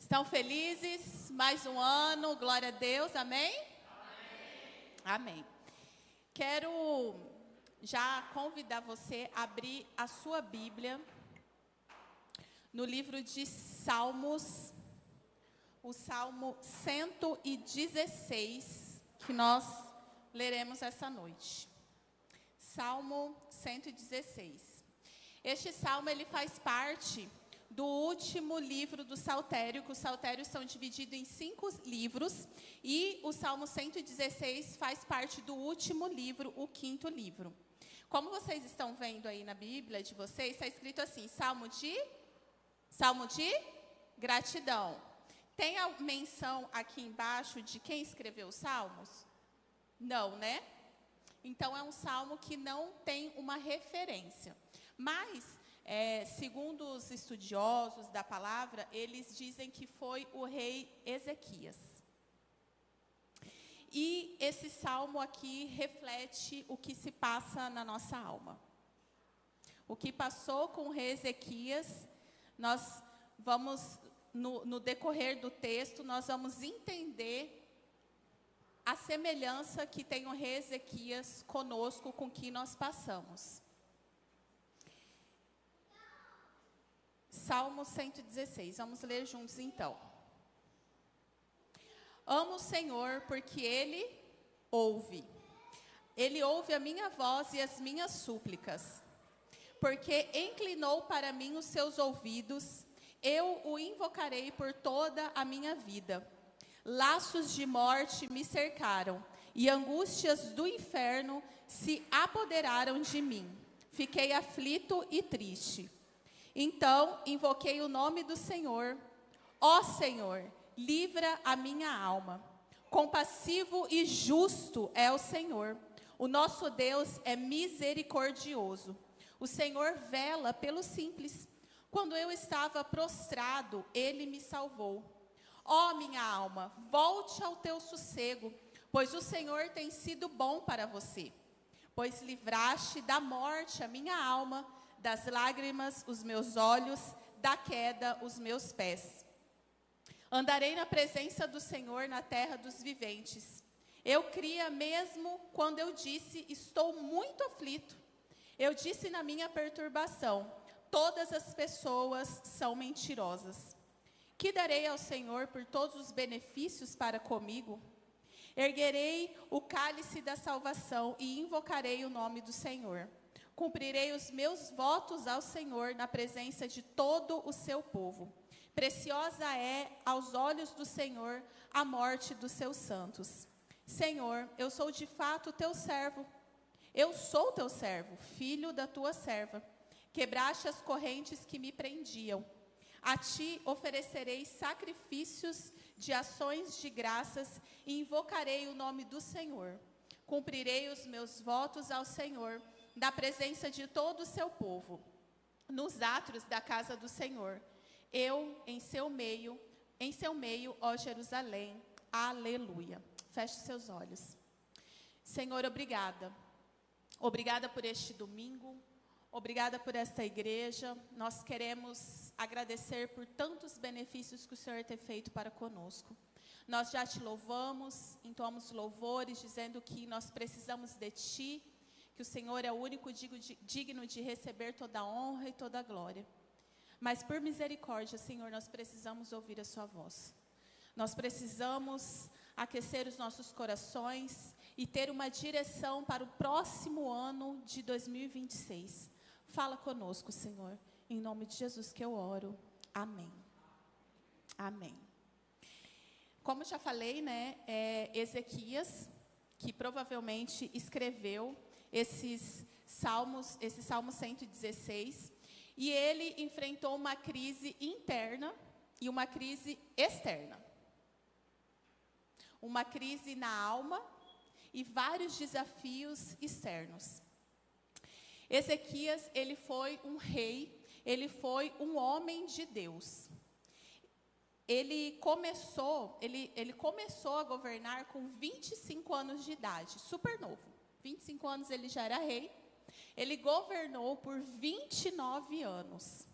Estão felizes? Mais um ano, glória a Deus, amém? Amém. Amém. Quero já convidar você a abrir a sua Bíblia no livro de Salmos, o Salmo 116, que nós leremos essa noite. Salmo 116. Este salmo ele faz parte do último livro do Saltério, que os Saltérios são divididos em 5 livros, e o Salmo 116 faz parte do último livro, o 5º livro. Como vocês estão vendo aí na Bíblia de vocês, está escrito assim, Salmo de gratidão. Tem a menção aqui embaixo de quem escreveu os salmos? Não, né? Então, é um salmo que não tem uma referência. Mas, segundo os estudiosos da palavra, eles dizem que foi o rei Ezequias. E esse salmo aqui reflete o que se passa na nossa alma. O que passou com o rei Ezequias, nós vamos, no decorrer do texto, nós vamos entender a semelhança que tem o rei Ezequias conosco, com que nós passamos. Salmo 116, vamos ler juntos então. Amo o Senhor porque Ele ouve. Ele ouve a minha voz e as minhas súplicas. Porque inclinou para mim os seus ouvidos, eu o invocarei por toda a minha vida. Laços de morte me cercaram, e angústias do inferno se apoderaram de mim. Fiquei aflito e triste. Então, invoquei o nome do Senhor. Ó Senhor, livra a minha alma. Compassivo e justo é o Senhor. O nosso Deus é misericordioso. O Senhor vela pelo simples. Quando eu estava prostrado, Ele me salvou. Ó minha alma, volte ao teu sossego, pois o Senhor tem sido bom para você. Pois livraste da morte a minha alma, das lágrimas os meus olhos, da queda os meus pés. Andarei na presença do Senhor na terra dos viventes. Eu cria mesmo quando eu disse, estou muito aflito. Eu disse na minha perturbação, todas as pessoas são mentirosas. Que darei ao Senhor por todos os benefícios para comigo? Erguerei o cálice da salvação e invocarei o nome do Senhor. Cumprirei os meus votos ao Senhor na presença de todo o seu povo. Preciosa é aos olhos do Senhor a morte dos seus santos. Senhor, eu sou de fato teu servo. Eu sou teu servo, filho da tua serva. Quebraste as correntes que me prendiam. A ti oferecerei sacrifícios de ações de graças e invocarei o nome do Senhor. Cumprirei os meus votos ao Senhor, na presença de todo o seu povo, nos átrios da casa do Senhor. Eu em seu meio, ó Jerusalém. Aleluia. Feche seus olhos. Senhor, obrigada. Obrigada por este domingo. Obrigada por esta igreja. Nós queremos agradecer por tantos benefícios que o Senhor tem feito para conosco. Nós já te louvamos, entoamos louvores, dizendo que nós precisamos de Ti, que o Senhor é o único digno de receber toda a honra e toda a glória. Mas por misericórdia, Senhor, nós precisamos ouvir a Sua voz. Nós precisamos aquecer os nossos corações e ter uma direção para o próximo ano de 2026. Fala conosco, Senhor, em nome de Jesus que eu oro. Amém. Amém. Como já falei, né, Ezequias, que provavelmente escreveu esse Salmo 116, e ele enfrentou uma crise interna e uma crise externa. Uma crise na alma e vários desafios externos. Ezequias, ele foi um rei, ele foi um homem de Deus. Ele começou a governar com 25 anos de idade, super novo. 25 anos ele já era rei. Ele governou por 29 anos.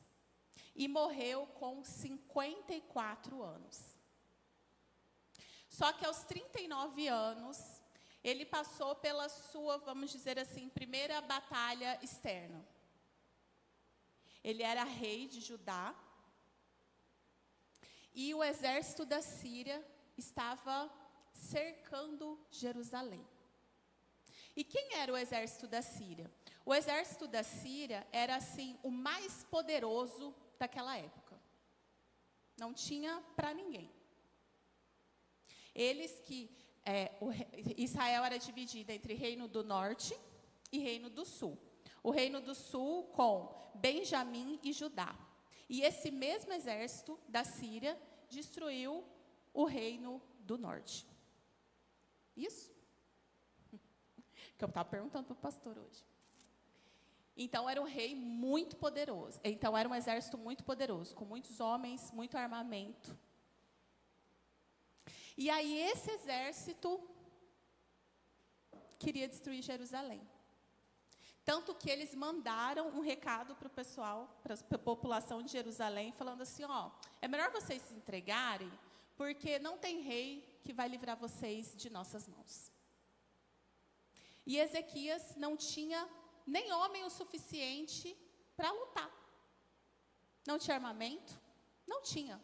e morreu com 54 anos. Só que aos 39 anos, ele passou pela sua, vamos dizer assim, primeira batalha externa. Ele era rei de Judá, e o exército da Síria estava cercando Jerusalém. E quem era o exército da Síria? O exército da Síria era, assim, o mais poderoso daquela época. Não tinha para ninguém. Israel era dividida entre Reino do Norte e Reino do Sul. O Reino do Sul com Benjamim e Judá. E esse mesmo exército da Síria destruiu o Reino do Norte. Isso? Que eu estava perguntando para o pastor hoje. Então, era um rei muito poderoso. Então, era um exército muito poderoso, com muitos homens, muito armamento. E aí, esse exército queria destruir Jerusalém. Tanto que eles mandaram um recado para o pessoal, para a população de Jerusalém, falando assim, é melhor vocês se entregarem, porque não tem rei que vai livrar vocês de nossas mãos. E Ezequias não tinha nem homem o suficiente para lutar. Não tinha armamento? Não tinha.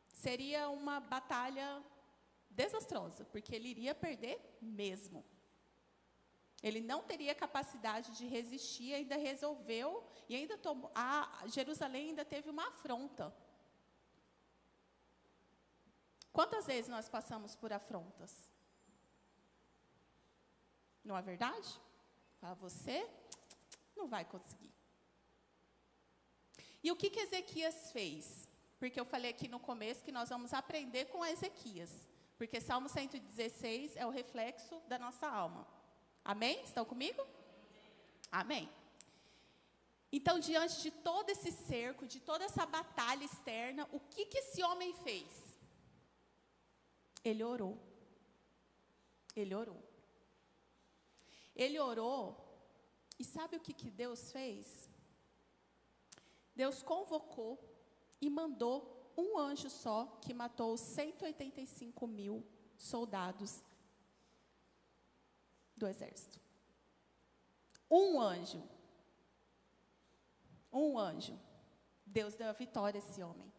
Seria uma batalha desastrosa, porque ele iria perder mesmo. Ele não teria capacidade de resistir, ainda resolveu, e ainda tomou, Jerusalém ainda teve uma afronta. Quantas vezes nós passamos por afrontas? Não é verdade? Fala, você não vai conseguir. E o que Ezequias fez? Porque eu falei aqui no começo que nós vamos aprender com Ezequias. Porque Salmo 116 é o reflexo da nossa alma. Amém? Estão comigo? Amém. Então, diante de todo esse cerco, de toda essa batalha externa, o que esse homem fez? Ele orou. Ele orou. Ele orou, e sabe o que Deus fez? Deus convocou e mandou um anjo só, que matou 185.000 soldados do exército. Um anjo. Um anjo. Deus deu a vitória a esse homem.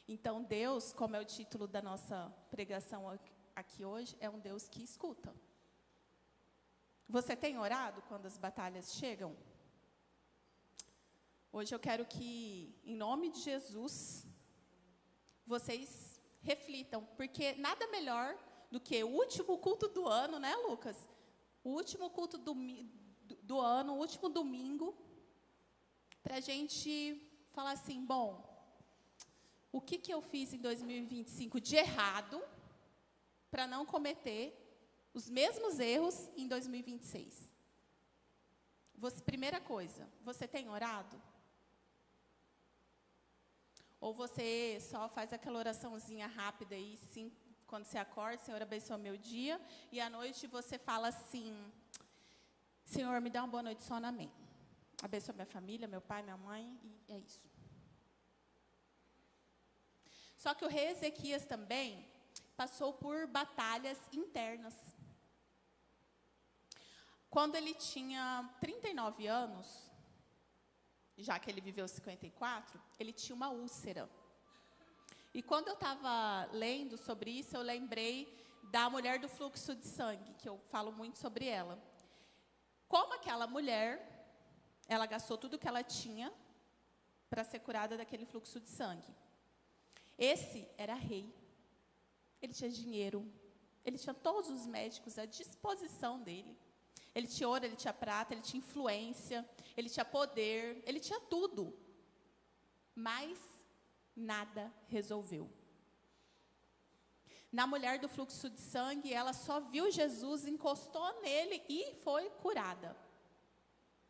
Então, Deus, como é o título da nossa pregação aqui hoje, é um Deus que escuta. Você tem orado quando as batalhas chegam? Hoje eu quero que, em nome de Jesus, vocês reflitam, porque nada melhor do que o último culto do ano, né, Lucas? O último culto do ano, o último domingo, para a gente falar assim, bom, o que eu fiz em 2025 de errado, para não cometer os mesmos erros em 2026. Primeira coisa, você tem orado? Ou você só faz aquela oraçãozinha rápida aí, sim, quando você acorda, Senhor, abençoa meu dia, e à noite você fala assim, Senhor, me dá uma boa noite só, amém. Abençoa minha família, meu pai, minha mãe, e é isso. Só que o rei Ezequias também passou por batalhas internas. Quando ele tinha 39 anos, já que ele viveu 54, ele tinha uma úlcera. E quando eu estava lendo sobre isso, eu lembrei da mulher do fluxo de sangue, que eu falo muito sobre ela. Como aquela mulher, ela gastou tudo que ela tinha para ser curada daquele fluxo de sangue. Esse era rei. Ele tinha dinheiro. Ele tinha todos os médicos à disposição dele. Ele tinha ouro, ele tinha prata, ele tinha influência, ele tinha poder, ele tinha tudo. Mas nada resolveu. Na mulher do fluxo de sangue, ela só viu Jesus, encostou nele e foi curada.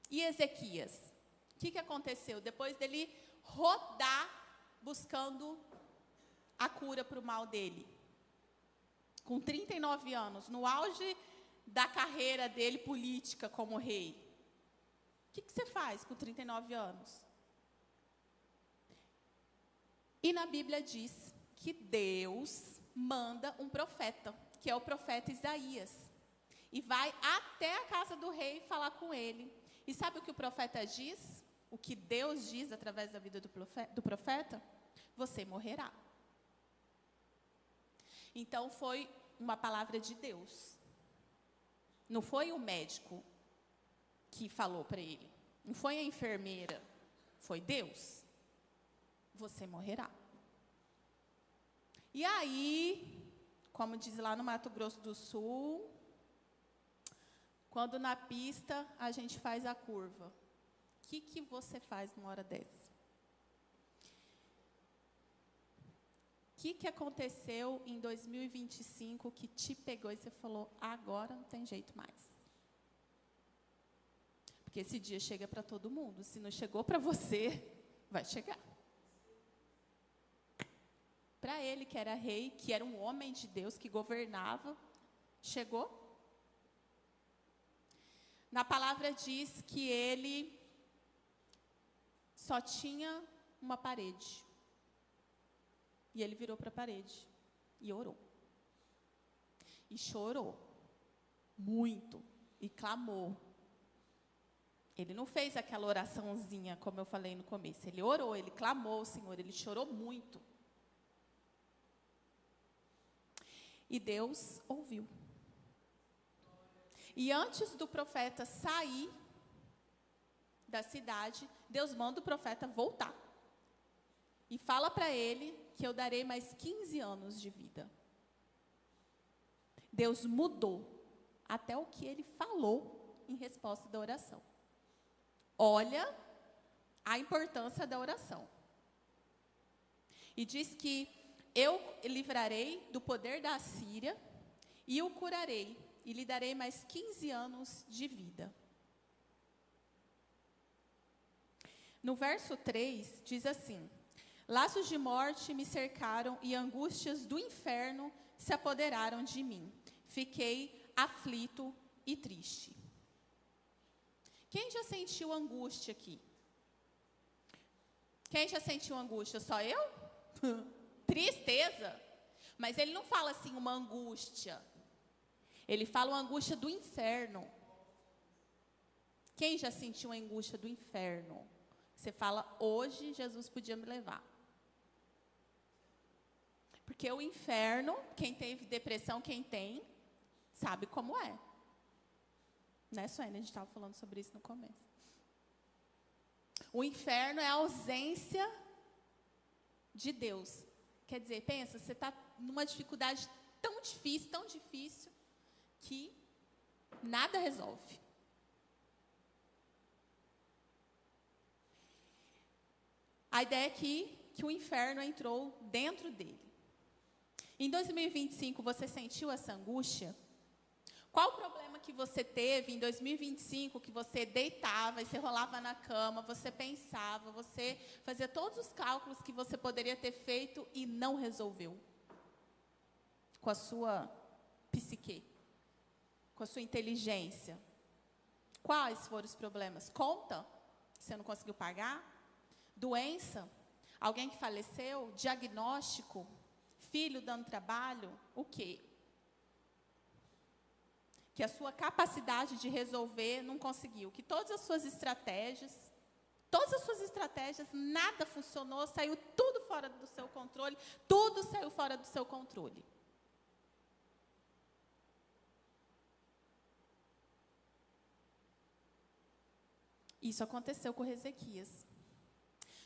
E Ezequias? O que aconteceu? Depois dele rodar buscando a cura para o mal dele. Com 39 anos, no auge da carreira dele política como rei. O que você faz com 39 anos? E na Bíblia diz que Deus manda um profeta, que é o profeta Isaías, e vai até a casa do rei falar com ele. E sabe o que o profeta diz? O que Deus diz através da vida do profeta? Você morrerá. Então foi uma palavra de Deus. Não foi o médico que falou para ele. Não foi a enfermeira. Foi Deus. Você morrerá. E aí, como diz lá no Mato Grosso do Sul, quando na pista a gente faz a curva, o que você faz numa hora dessa? O que aconteceu em 2025 que te pegou e você falou, agora não tem jeito mais? Porque esse dia chega para todo mundo. Se não chegou para você, vai chegar. Para ele, que era rei, que era um homem de Deus, que governava, chegou. Na palavra diz que ele só tinha uma parede. E ele virou para a parede e orou. E chorou muito e clamou. Ele não fez aquela oraçãozinha, como eu falei no começo. Ele orou, ele clamou ao Senhor, ele chorou muito. E Deus ouviu. E antes do profeta sair da cidade, Deus manda o profeta voltar. E fala para ele que eu darei mais 15 anos de vida. Deus mudou até o que ele falou em resposta da oração. Olha a importância da oração. E diz que eu livrarei do poder da Assíria e o curarei e lhe darei mais 15 anos de vida. No verso 3 diz assim: laços de morte me cercaram e angústias do inferno se apoderaram de mim. Fiquei aflito e triste. Quem já sentiu angústia aqui? Quem já sentiu angústia? Só eu? Tristeza. Mas ele não fala assim uma angústia. Ele fala uma angústia do inferno. Quem já sentiu a angústia do inferno? Você fala, hoje Jesus podia me levar. Porque o inferno, quem teve depressão, quem tem, sabe como é. Né, Suene? A gente estava falando sobre isso no começo. O inferno é a ausência de Deus. Quer dizer, pensa, você está numa dificuldade tão difícil, que nada resolve. A ideia é que o inferno entrou dentro dele. Em 2025, você sentiu essa angústia? Qual o problema que você teve em 2025, que você deitava e você rolava na cama, você pensava, você fazia todos os cálculos que você poderia ter feito e não resolveu? Com a sua psique, com a sua inteligência. Quais foram os problemas? Conta? Você não conseguiu pagar? Doença? Alguém que faleceu? Diagnóstico? Filho dando trabalho? O quê? Que a sua capacidade de resolver não conseguiu. Que todas as suas estratégias, nada funcionou, saiu tudo fora do seu controle, tudo saiu fora do seu controle. Isso aconteceu com Ezequias.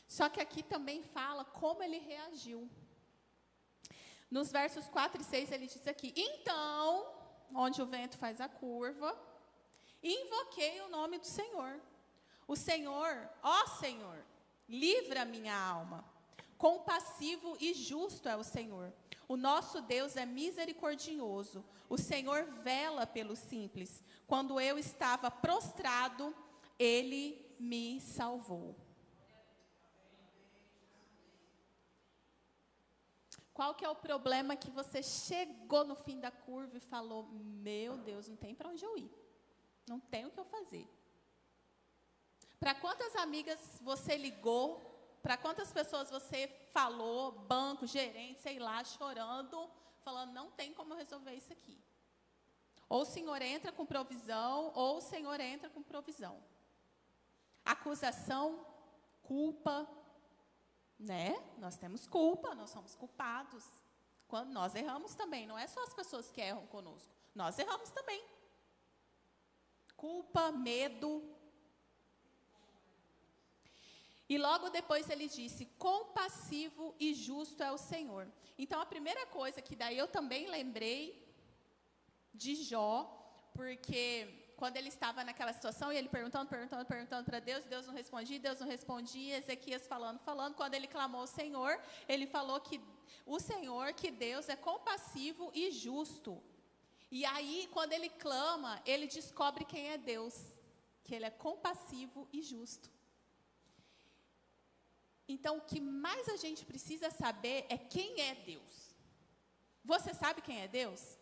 Só que aqui também fala como ele reagiu. Nos versos 4 e 6 ele diz aqui: então, onde o vento faz a curva, invoquei o nome do Senhor. O Senhor, ó Senhor, livra a minha alma. Compassivo e justo é o Senhor. O nosso Deus é misericordioso. O Senhor vela pelos simples. Quando eu estava prostrado, Ele me salvou. Qual que é o problema que você chegou no fim da curva e falou, meu Deus, não tem para onde eu ir. Não tem o que eu fazer. Para quantas amigas você ligou Para quantas pessoas você falou, banco, gerente, sei lá, chorando, falando, não tem como eu resolver isso aqui. Ou o Senhor entra com provisão, ou o Senhor entra com provisão. Acusação, culpa, né? Nós temos culpa, nós somos culpados. Quando nós erramos também, não é só as pessoas que erram conosco, nós erramos também. Culpa, medo. E logo depois ele disse, compassivo e justo é o Senhor. Então a primeira coisa que daí eu também lembrei de Jó, porque quando ele estava naquela situação, e ele perguntando para Deus, Deus não respondia, Ezequias falando, quando ele clamou ao Senhor, ele falou que o Senhor, que Deus é compassivo e justo. E aí, quando ele clama, ele descobre quem é Deus, que ele é compassivo e justo. Então, o que mais a gente precisa saber é quem é Deus. Você sabe quem é Deus?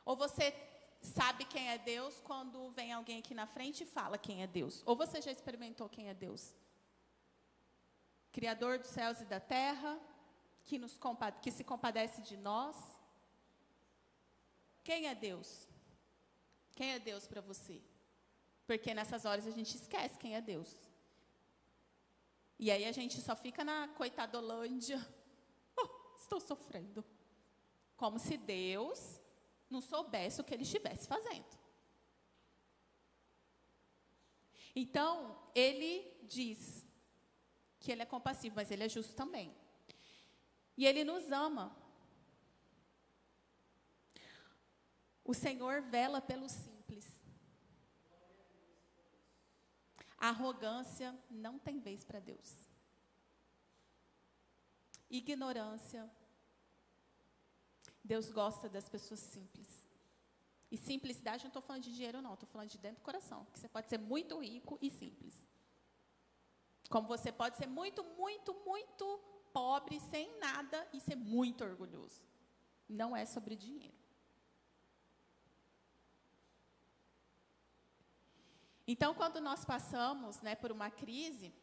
Ou você sabe quem é Deus quando vem alguém aqui na frente e fala quem é Deus? Ou você já experimentou quem é Deus? Criador dos céus e da terra, que se compadece de nós. Quem é Deus? Quem é Deus para você? Porque nessas horas a gente esquece quem é Deus. E aí a gente só fica na coitadolândia. Estou sofrendo. Como se Deus não soubesse o que ele estivesse fazendo. Então, ele diz que ele é compassivo, mas ele é justo também. E ele nos ama. O Senhor vela pelo simples. A arrogância não tem vez para Deus. Ignorância. Deus gosta das pessoas simples. E simplicidade, não estou falando de dinheiro, não. Estou falando de dentro do coração. Que você pode ser muito rico e simples. Como você pode ser muito, muito, muito pobre, sem nada, e ser muito orgulhoso. Não é sobre dinheiro. Então, quando nós passamos, né, por uma crise,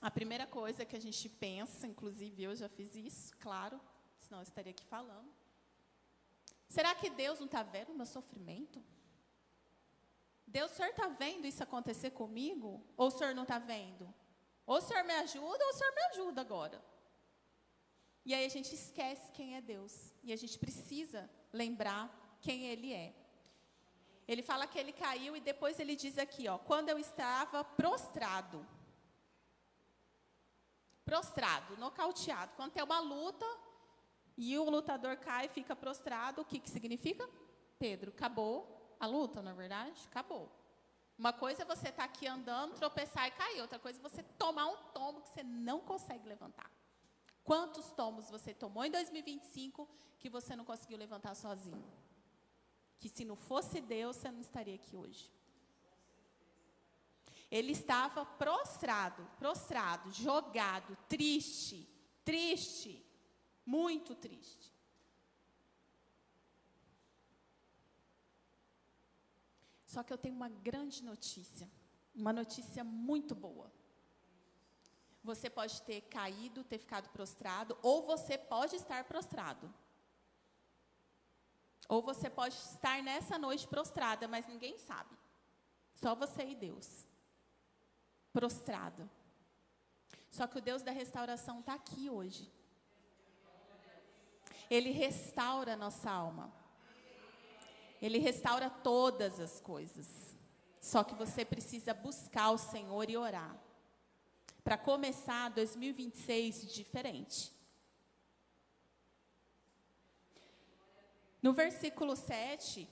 a primeira coisa que a gente pensa, inclusive eu já fiz isso, claro, senão eu estaria aqui falando. Será que Deus não está vendo o meu sofrimento? Deus, o Senhor está vendo isso acontecer comigo? Ou o Senhor não está vendo? Ou o Senhor me ajuda, ou o Senhor me ajuda agora. E aí a gente esquece quem é Deus. E a gente precisa lembrar quem Ele é. Ele fala que ele caiu e depois ele diz aqui, ó, quando eu estava prostrado. Prostrado, nocauteado. Quando tem uma luta e o lutador cai e fica prostrado, o que significa? Pedro, acabou a luta, na verdade? Acabou. Uma coisa é você estar aqui andando, tropeçar e cair. Outra coisa é você tomar um tombo que você não consegue levantar. Quantos tombos você tomou em 2025 que você não conseguiu levantar sozinho? Que se não fosse Deus, você não estaria aqui hoje. Ele estava prostrado, jogado, triste, muito triste. Só que eu tenho uma grande notícia, uma notícia muito boa. Você pode ter caído, ter ficado prostrado, ou você pode estar prostrado. Ou você pode estar nessa noite prostrada, mas ninguém sabe. Só você e Deus. Prostrado. Só que o Deus da restauração está aqui hoje. Ele restaura a nossa alma. Ele restaura todas as coisas. Só que você precisa buscar o Senhor e orar. Para começar 2026 diferente. No versículo 7,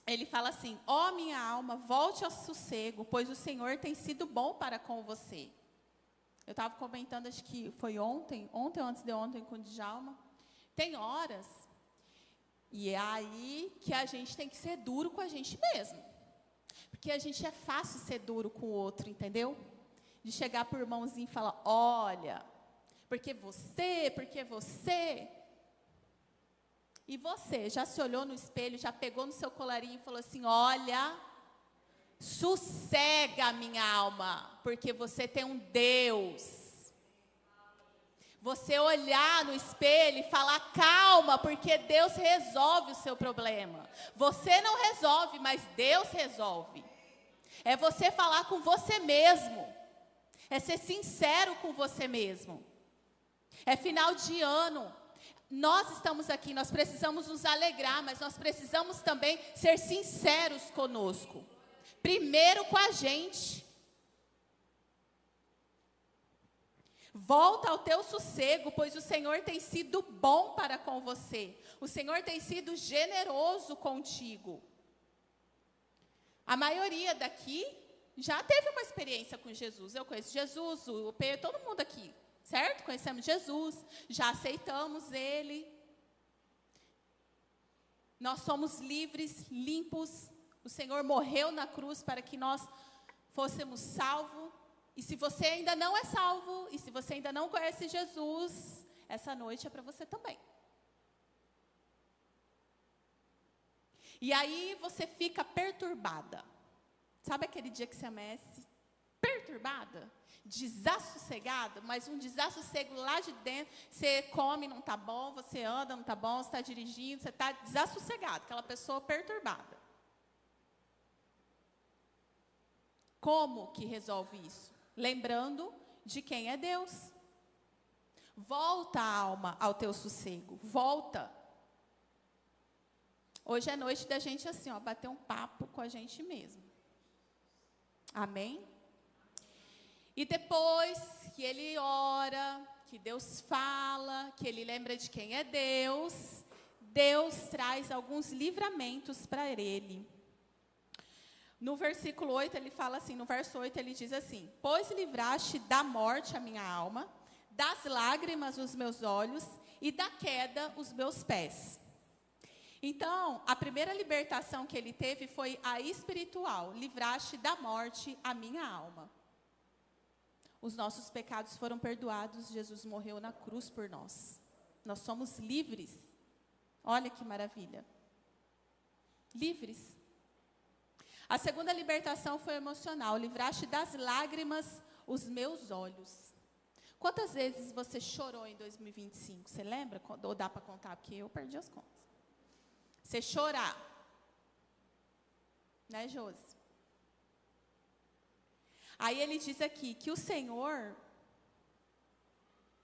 ele fala assim, ó minha alma, volte ao sossego, pois o Senhor tem sido bom para com você. Eu estava comentando, acho que foi ontem ou antes de ontem com o Djalma. Tem horas, e é aí que a gente tem que ser duro com a gente mesmo. Porque a gente é fácil ser duro com o outro, entendeu? De chegar para o irmãozinho e falar, olha, porque você... E você, já se olhou no espelho, já pegou no seu colarinho e falou assim, olha, Sossega a minha alma, porque você tem um Deus. Você olhar no espelho e falar calma, porque Deus resolve o seu problema. Você não resolve, mas Deus resolve. É você falar com você mesmo. É ser sincero com você mesmo. É final de ano. Nós estamos aqui, nós precisamos nos alegrar, mas nós precisamos também ser sinceros conosco. Primeiro com a gente. Volta ao teu sossego, pois o Senhor tem sido bom para com você. O Senhor tem sido generoso contigo. A maioria daqui já teve uma experiência com Jesus. Eu conheço Jesus, o Pedro, todo mundo aqui, certo? Conhecemos Jesus, já aceitamos Ele. Nós somos livres, limpos. O Senhor morreu na cruz para que nós fôssemos salvos. E se você ainda não é salvo, e se você ainda não conhece Jesus, essa noite é para você também. E aí você fica perturbada. Sabe aquele dia que você amanhece perturbada? Desassossegada, mas um desassossego lá de dentro. Você come, não está bom, você anda, não está bom, você está dirigindo, você está desassossegado, aquela pessoa perturbada. Como que resolve isso? Lembrando de quem é Deus. Volta a alma ao teu sossego. Volta. Hoje é noite da gente assim, ó, bater um papo com a gente mesmo. Amém? E depois que ele ora, que Deus fala, que ele lembra de quem é Deus, Deus traz alguns livramentos para ele. No versículo 8, ele fala assim, no verso 8, ele diz assim: pois livraste da morte a minha alma, das lágrimas os meus olhos, e da queda os meus pés. Então, a primeira libertação que ele teve foi a espiritual. Livraste da morte a minha alma. Os nossos pecados foram perdoados, Jesus morreu na cruz por nós. Nós somos livres. Olha que maravilha. Livres. A segunda libertação foi emocional. Livraste das lágrimas os meus olhos. Quantas vezes você chorou em 2025? Você lembra? Ou dá para contar? Porque eu perdi as contas. Você chorar. Né, Josi? Aí ele diz aqui que o Senhor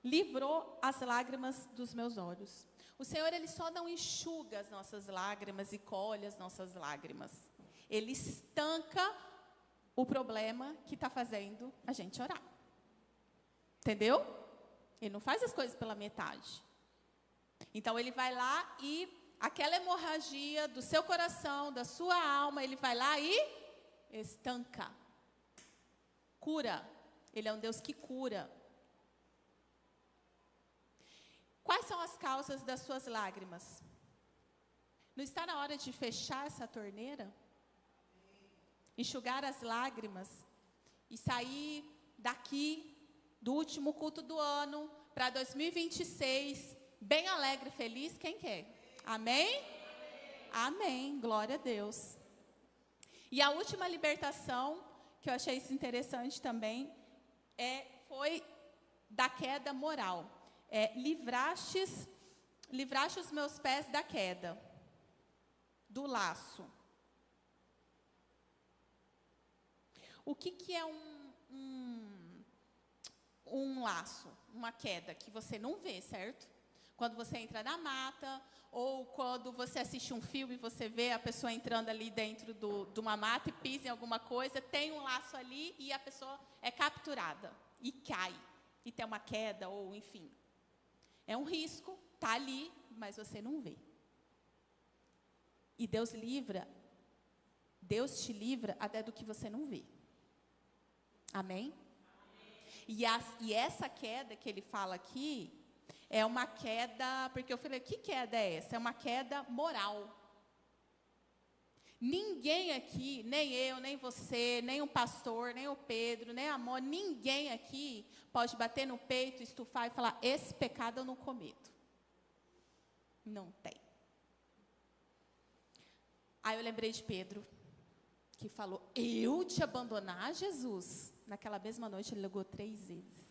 livrou as lágrimas dos meus olhos. O Senhor, Ele só não enxuga as nossas lágrimas e colhe as nossas lágrimas. Ele estanca o problema que está fazendo a gente orar. Entendeu? Ele não faz as coisas pela metade. Então, Ele vai lá e aquela hemorragia do seu coração, da sua alma, Ele vai lá e estanca. Cura. Ele é um Deus que cura. Quais são as causas das suas lágrimas? Não está na hora de fechar essa torneira? Enxugar as lágrimas e sair daqui do último culto do ano para 2026 bem alegre e feliz? Quem quer? Amém? Amém. Glória a Deus. E a última libertação que eu achei isso interessante também foi da queda moral. Livraste os meus pés da queda, do laço. O que é um laço, uma queda que você não vê, certo? Quando você entra na mata, ou quando você assiste um filme e você vê a pessoa entrando ali dentro de uma mata e pisa em alguma coisa, tem um laço ali e a pessoa é capturada e cai, e tem uma queda, ou enfim. É um risco, está ali, mas você não vê. E Deus te livra até do que você não vê. Amém? E essa queda que ele fala aqui, é uma queda, porque eu falei, que queda é essa? É uma queda moral. Ninguém aqui, nem eu, nem você, nem o pastor, nem o Pedro, nem a Mó, ninguém aqui pode bater no peito, estufar e falar, esse pecado eu não cometo. Não tem. Aí eu lembrei de Pedro, que falou, eu te abandonar, Jesus? Naquela mesma noite ele negou 3 vezes.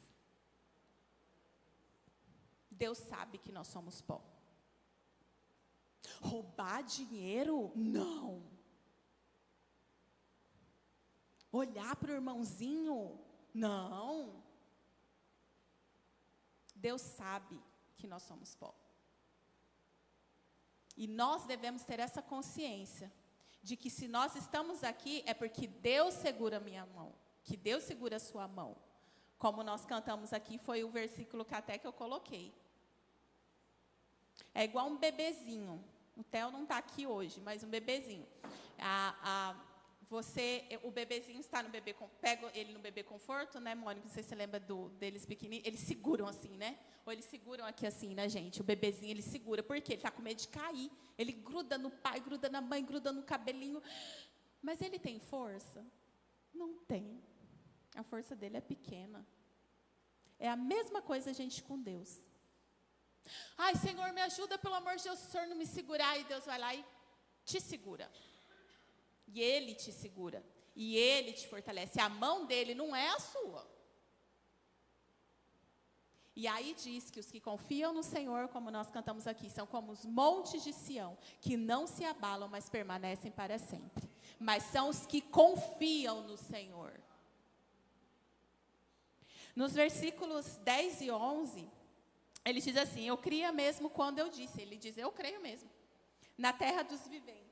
Deus sabe que nós somos pó. Roubar dinheiro? Não. Olhar para o irmãozinho? Não. Deus sabe que nós somos pó. E nós devemos ter essa consciência de que se nós estamos aqui é porque Deus segura a minha mão, que Deus segura a sua mão. Como nós cantamos aqui, foi o versículo que até que eu coloquei. É igual um bebezinho. O Theo não está aqui hoje, mas um bebezinho. O bebezinho está no bebê, pega ele no bebê conforto, né, Mônica? Não sei se você lembra deles pequenininhos. Eles seguram assim, né? Ou eles seguram aqui assim, né, gente? O bebezinho, ele segura. Por quê? Ele está com medo de cair. Ele gruda no pai, gruda na mãe, gruda no cabelinho. Mas ele tem força? Não tem. A força dele é pequena. É a mesma coisa a gente com Deus. Ai, Senhor, me ajuda, pelo amor de Deus, se o Senhor não me segurar. E Deus vai lá e te segura. E Ele te segura. E Ele te fortalece. A mão dele não é a sua. E aí diz que os que confiam no Senhor, como nós cantamos aqui, são como os montes de Sião, que não se abalam, mas permanecem para sempre. Mas são os que confiam no Senhor. Nos versículos 10 e 11, ele diz assim, eu cria mesmo quando eu disse. Ele diz, eu creio mesmo. Na terra dos viventes.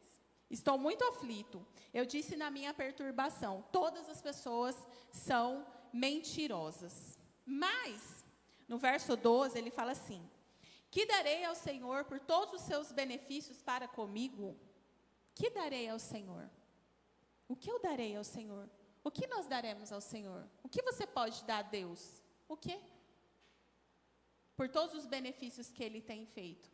Estou muito aflito. Eu disse na minha perturbação, todas as pessoas são mentirosas. Mas, no verso 12, ele fala assim, que darei ao Senhor por todos os seus benefícios para comigo? Que darei ao Senhor? O que eu darei ao Senhor? O que nós daremos ao Senhor? O que você pode dar a Deus? O quê? Por todos os benefícios que Ele tem feito.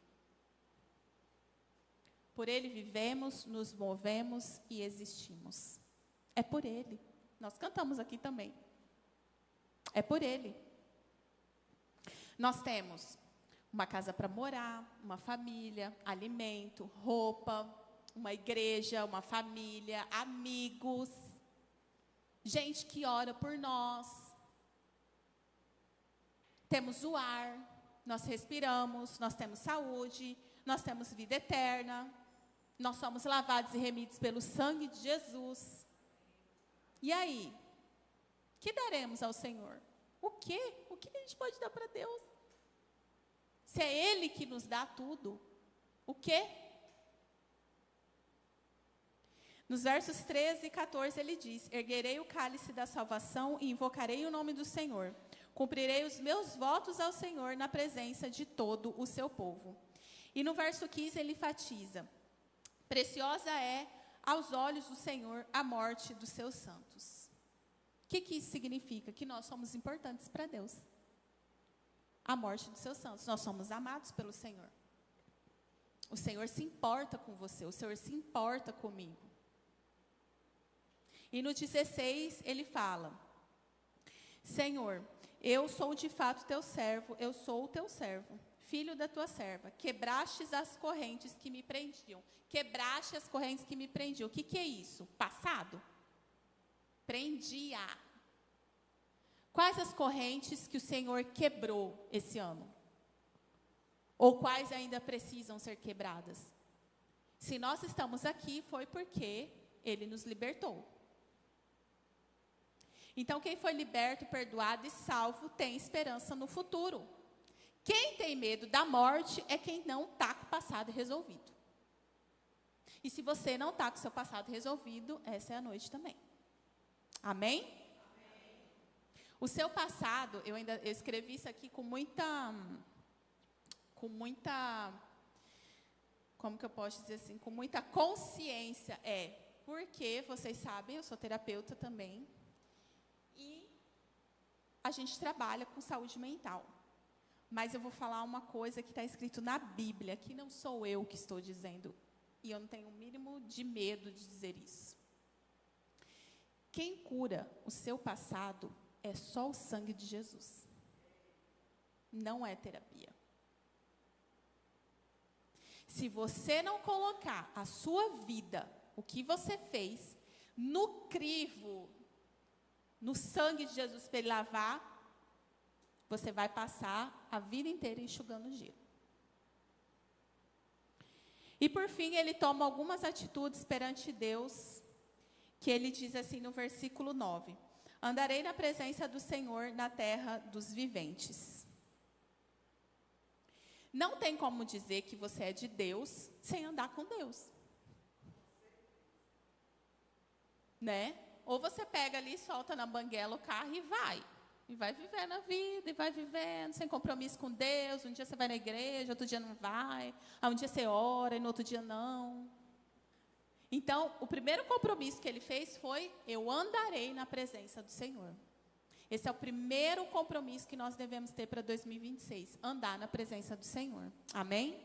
Por Ele vivemos, nos movemos e existimos. É por Ele. Nós cantamos aqui também. É por Ele. Nós temos uma casa para morar, uma família, alimento, roupa, uma igreja, uma família, amigos, gente que ora por nós. Temos o ar, nós respiramos, nós temos saúde, nós temos vida eterna. Nós somos lavados e remidos pelo sangue de Jesus. E aí? O que daremos ao Senhor? O quê? O que a gente pode dar para Deus? Se é Ele que nos dá tudo, o quê? Nos versos 13 e 14 ele diz, erguerei o cálice da salvação e invocarei o nome do Senhor. Cumprirei os meus votos ao Senhor na presença de todo o seu povo. E no verso 15 ele enfatiza, preciosa é aos olhos do Senhor a morte dos seus santos. O que isso significa? Que nós somos importantes para Deus. A morte dos seus santos. Nós somos amados pelo Senhor. O Senhor se importa com você. O Senhor se importa comigo. E no 16 ele fala, Senhor, eu sou de fato teu servo, eu sou o teu servo. Filho da tua serva, quebrastes as correntes que me prendiam. Quebraste as correntes que me prendiam. O que é isso? Passado? Prendia. Quais as correntes que o Senhor quebrou esse ano? Ou quais ainda precisam ser quebradas? Se nós estamos aqui, foi porque Ele nos libertou. Então, quem foi liberto, perdoado e salvo, tem esperança no futuro. Quem tem medo da morte é quem não está com o passado resolvido. E se você não está com o seu passado resolvido, essa é a noite também. Amém? Amém. O seu passado, eu escrevi isso aqui com muita, como que eu posso dizer assim, com muita consciência, porque, vocês sabem, eu sou terapeuta também, e a gente trabalha com saúde mental. Mas eu vou falar uma coisa que está escrito na Bíblia, que não sou eu que estou dizendo, e eu não tenho o mínimo de medo de dizer isso. Quem cura o seu passado é só o sangue de Jesus. Não é terapia. Se você não colocar a sua vida, o que você fez, no crivo, no sangue de Jesus para ele lavar, você vai passar a vida inteira enxugando gelo. E por fim, ele toma algumas atitudes perante Deus, que ele diz assim no versículo 9: andarei na presença do Senhor na terra dos viventes. Não tem como dizer que você é de Deus sem andar com Deus. Né? Ou você pega ali, solta na banguela o carro e vai. E vai vivendo a vida, e vai vivendo, sem compromisso com Deus. Um dia você vai na igreja, outro dia não vai. Aí um dia você ora, e no outro dia não. Então, o primeiro compromisso que ele fez foi: eu andarei na presença do Senhor. Esse é o primeiro compromisso que nós devemos ter para 2026. Andar na presença do Senhor. Amém?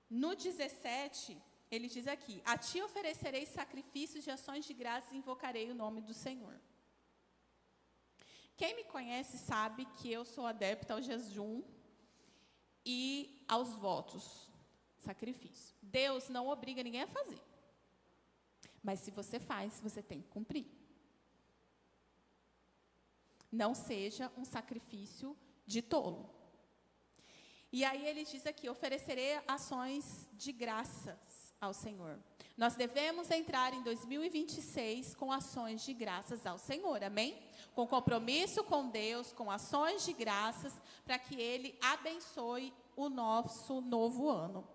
No 17, ele diz aqui: a ti oferecerei sacrifícios de ações de graças e invocarei o nome do Senhor. Quem me conhece sabe que eu sou adepta ao jejum e aos votos, sacrifício. Deus não obriga ninguém a fazer. Mas se você faz, você tem que cumprir. Não seja um sacrifício de tolo. E aí ele diz aqui: oferecerei ações de graças ao Senhor. Nós devemos entrar em 2026 com ações de graças ao Senhor, amém? Com compromisso com Deus, com ações de graças, para que Ele abençoe o nosso novo ano.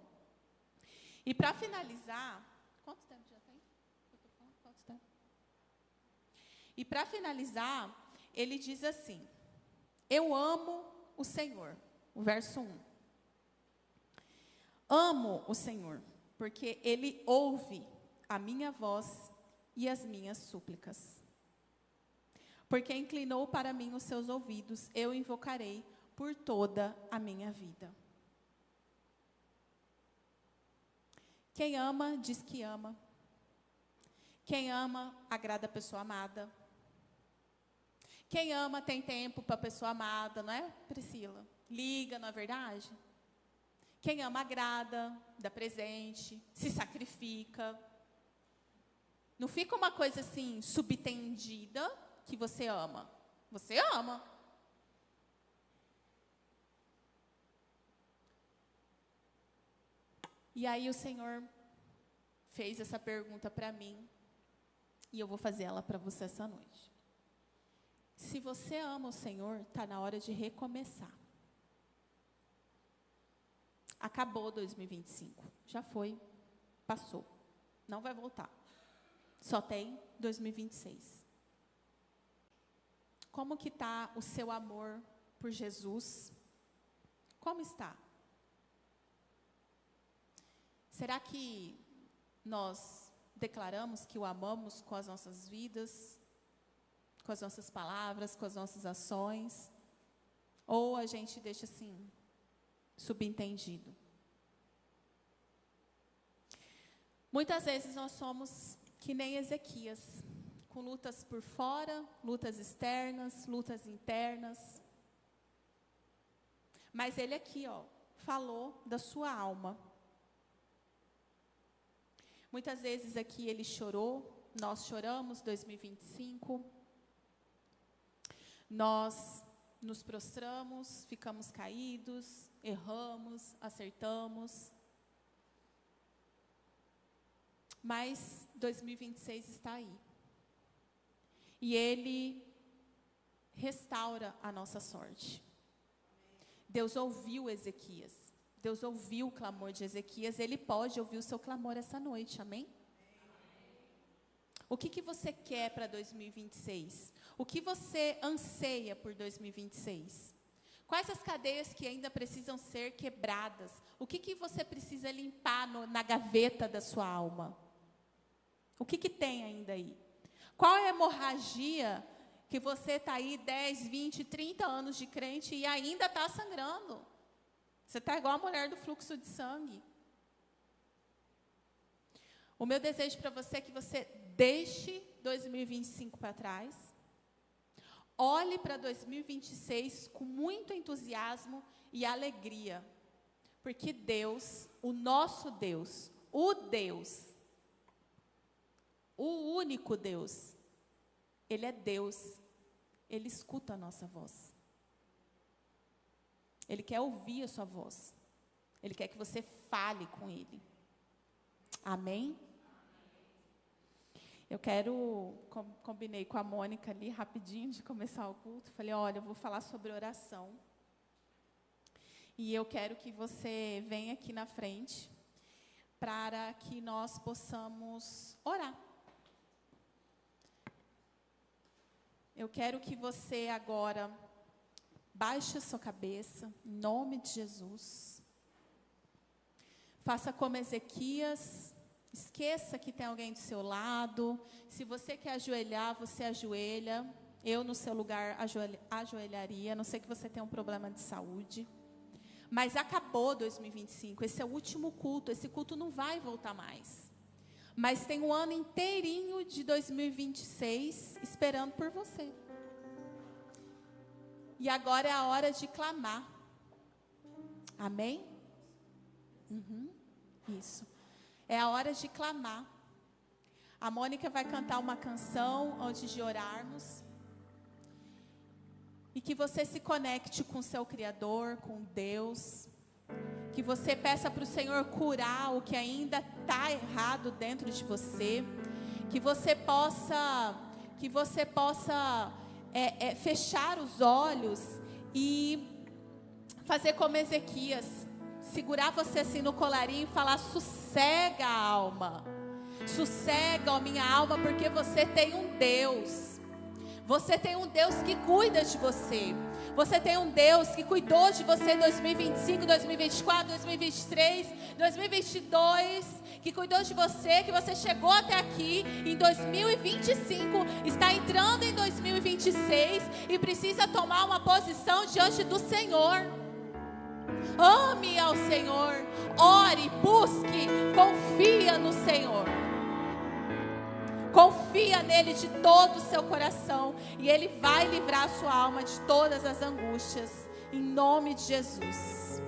E para finalizar, quanto tempo já tem? Quanto tempo? E para finalizar, ele diz assim: eu amo o Senhor. O verso 1. Amo o Senhor, porque Ele ouve a minha voz e as minhas súplicas. Porque inclinou para mim os seus ouvidos, eu invocarei por toda a minha vida. Quem ama, diz que ama. Quem ama, agrada a pessoa amada. Quem ama tem tempo para a pessoa amada, não é, Priscila? Liga, não é verdade? Quem ama agrada, dá presente, se sacrifica. Não fica uma coisa assim, subtendida, que você ama. Você ama. E aí o Senhor fez essa pergunta para mim, e eu vou fazer ela para você essa noite. Se você ama o Senhor, está na hora de recomeçar. Acabou 2025. Já foi, passou. Não vai voltar. Só tem 2026. Como que está o seu amor por Jesus? Como está? Será que nós declaramos que o amamos com as nossas vidas, com as nossas palavras, com as nossas ações? Ou a gente deixa assim, subentendido? Muitas vezes nós somos que nem Ezequias, com lutas por fora, lutas externas, lutas internas. Mas ele aqui, falou da sua alma. Muitas vezes aqui ele chorou, nós choramos 2025. Nós nos prostramos, ficamos caídos, erramos, acertamos. Mas 2026 está aí. E Ele restaura a nossa sorte. Deus ouviu Ezequias. Deus ouviu o clamor de Ezequias. Ele pode ouvir o seu clamor essa noite, amém? O que você quer para 2026? O que você anseia por 2026? Quais as cadeias que ainda precisam ser quebradas? O que você precisa limpar na gaveta da sua alma? O que tem ainda aí? Qual é a hemorragia que você está aí 10, 20, 30 anos de crente e ainda está sangrando? Você está igual a mulher do fluxo de sangue. O meu desejo para você é que você deixe 2025 para trás. Olhe para 2026 com muito entusiasmo e alegria. Porque Deus, o nosso Deus, o Deus o único Deus. Ele é Deus. Ele escuta a nossa voz. Ele quer ouvir a sua voz. Ele quer que você fale com Ele. Amém? Eu combinei com a Mônica ali, rapidinho, de começar o culto. Falei, olha, eu vou falar sobre oração. E eu quero que você venha aqui na frente, para que nós possamos orar. Eu quero que você agora baixe a sua cabeça, em nome de Jesus. Faça como Ezequias, esqueça que tem alguém do seu lado. Se você quer ajoelhar, você ajoelha. Eu, no seu lugar, ajoelharia, a não ser que você tenha um problema de saúde. Mas acabou 2025, esse é o último culto, esse culto não vai voltar mais. Mas tem um ano inteirinho de 2026 esperando por você. E agora é a hora de clamar. Amém? Isso. É a hora de clamar. A Mônica vai cantar uma canção antes de orarmos. E que você se conecte com o seu Criador, com Deus. Que você peça para o Senhor curar o que ainda está errado dentro de você. Que você possa fechar os olhos e fazer como Ezequias. Segurar você assim no colarinho e falar, sossega, alma. Sossega, ó minha alma, porque você tem um Deus. Você tem um Deus que cuida de você. Você tem um Deus que cuidou de você em 2025, 2024, 2023, 2022. Que cuidou de você, que você chegou até aqui em 2025. Está entrando em 2026 e precisa tomar uma posição diante do Senhor. Ame ao Senhor. Ore, busque, confia no Senhor. Confia nele de todo o seu coração. E ele vai livrar a sua alma de todas as angústias. Em nome de Jesus.